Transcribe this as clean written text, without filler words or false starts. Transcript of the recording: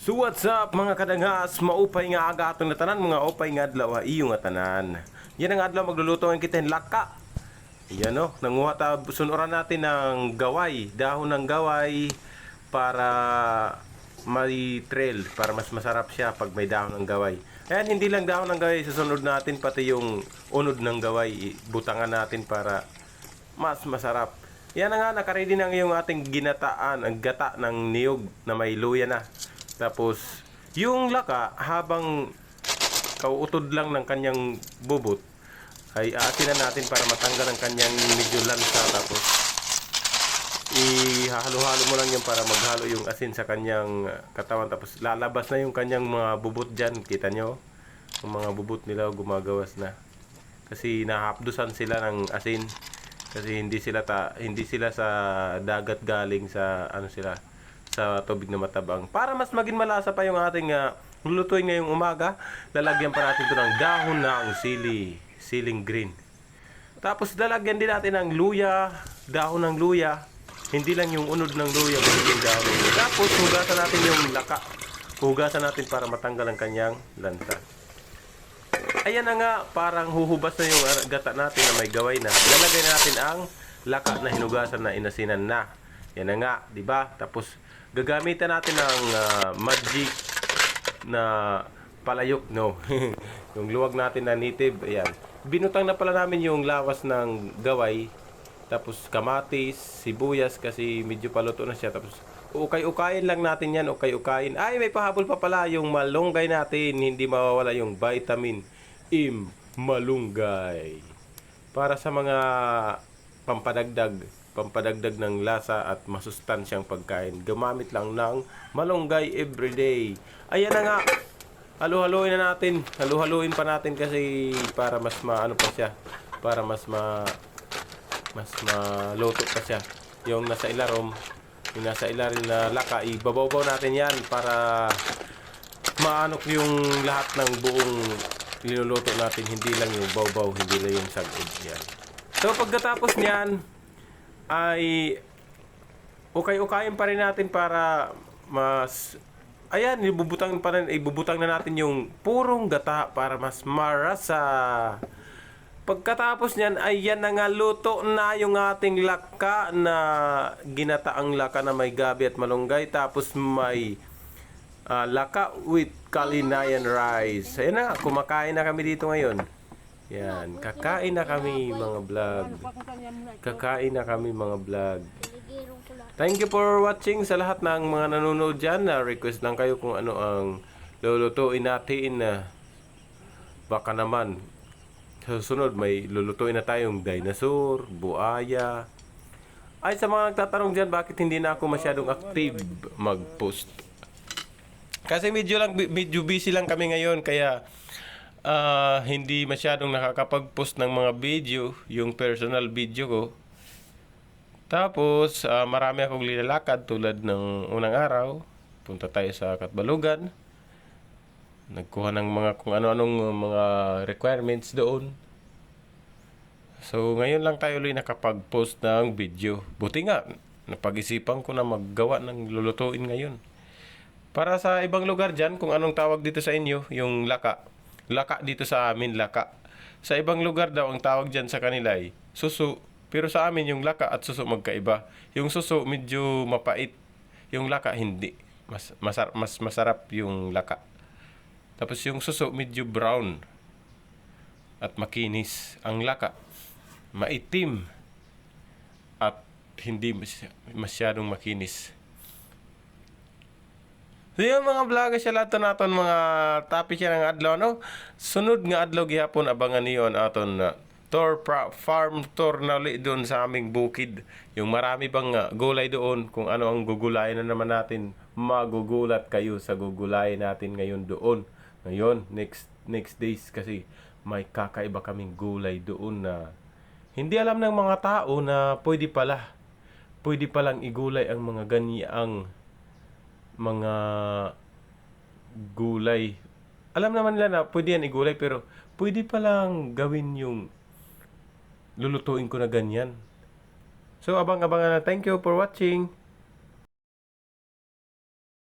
So what's up mga kadangas, maupay nga aga atong natanan, mga upay nga adlaw iyo nga tanan. Yan ang adlaw magluluto ng kita laka. Yan no, nanguha ta sunuran natin ng gaway, dahon ng gaway para may trail, para mas masarap siya pag may dahon ng gaway. Ayan, hindi lang dahon ng gaway, susunod natin pati yung unod ng gaway, butangan natin para mas masarap. Yan na nga, nakaready na yung ating ginataan, ang gata ng niyog na may luya na. Tapos, yung laka, habang kauutod lang ng kanyang bubot, ay aasinan natin para matanggal ang kanyang medyo lansa. Tapos, ihahalo-halo mo lang yan para maghalo yung asin sa kanyang katawan. Tapos, lalabas na yung kanyang mga bubot dyan. Kita nyo? Yung mga bubot nila gumagawas na. Kasi nahapdusan sila ng asin. Kasi hindi sila sa dagat galing sa sa tubig na matabang. Para mas maging malasa pa yung ating lulutuin ngayong umaga, lalagyan pa natin ito ng dahon ng siling green. Tapos lalagyan din natin ng luya, dahon ng luya. Hindi lang yung unod ng luya, kundi yung dahon ng luya. Tapos hugasan natin yung laka. Hugasan natin para matanggal ang kanyang lansa. Ayan na nga, parang huhubas na yung gata natin na may gaway na. Lalagay natin ang laka na hinugasan na inasinan na. Yan na nga, di ba? Tapos gagamitan natin ng magic na palayok, no? Yung luwag natin na native, ayan. Binutang na pala namin yung lawas ng gaway. Tapos kamatis, sibuyas kasi medyo paluto na siya. Tapos ukay-ukayin lang natin yan, ukay-ukayin. Ay, may pahabol pa pala yung malunggay natin. Hindi mawawala yung vitamin malunggay. Para sa mga pampadagdag ng lasa at masustansyang pagkain. Gumamit lang ng malunggay everyday. Ayan na nga. Halu-haluin na natin. Halu-haluin pa natin kasi para mas maano pa siya. Para mas maluto pa siya. Yung nasa ilalim na laka, ibabaw natin yan para maanok yung lahat ng buong niluluto natin, hindi lang yung bawbaw, hindi lang yung sagod yan. So pagkatapos niyan ay ukay-ukayin pa rin natin para mas ayan, ibubutang na natin yung purong gata para mas marasa. Pagkatapos niyan ay yan na nga, luto na yung ating laka na ginataang laka na may gabi at malunggay. Tapos may laka with kalinayan rice. Ayan na, kumakain na kami dito ngayon. Yan, kakain na kami mga vlog. Kakain na kami mga vlog. Thank you for watching sa lahat ng mga nanonood dyan. Request lang kayo kung ano ang lulutuin natin. Baka naman sa susunod may lulutuin na tayong dinosaur, buaya. Ay, sa mga nagtatanong dyan, bakit hindi na ako masyadong active mag-post? Kasi medyo busy lang kami ngayon, kaya hindi masyadong nakakapag-post ng mga video, yung personal video ko. Tapos, marami akong lilalakad tulad ng unang araw. Punta tayo sa Katbalugan. Nagkuha ng mga kung ano-anong mga requirements doon. So, ngayon lang tayo ulit nakapag-post ng video. Buti nga, napag-isipan ko na maggawa ng lulutuin ngayon. Para sa ibang lugar dyan, kung anong tawag dito sa inyo, yung laka. Laka dito sa amin, laka. Sa ibang lugar daw, ang tawag dyan sa kanila ay suso. Pero sa amin, yung laka at suso magkaiba. Yung suso, medyo mapait. Yung laka, hindi. Mas masarap yung laka. Tapos yung suso, medyo brown. At makinis. Ang laka, maitim. At hindi masyadong makinis. So yung mga vlogger siya lahat naton mga topic siya ng adlaw, no? Sunod nga adlaw gihapon abangan niyo ang aton farm tour na ulit doon sa aming bukid. Yung marami bang gulay doon, kung ano ang gugulayan na naman natin. Magugulat kayo sa gugulayan natin ngayon doon. Ngayon, next days kasi may kakaiba kaming gulay doon na hindi alam ng mga tao na pwede palang igulay ang mga ganyang mga gulay. Alam naman nila na pwede yan igulay, pero pwede palang gawin yung lulutuin ko na ganyan. So abang-abangan na. Thank you for watching.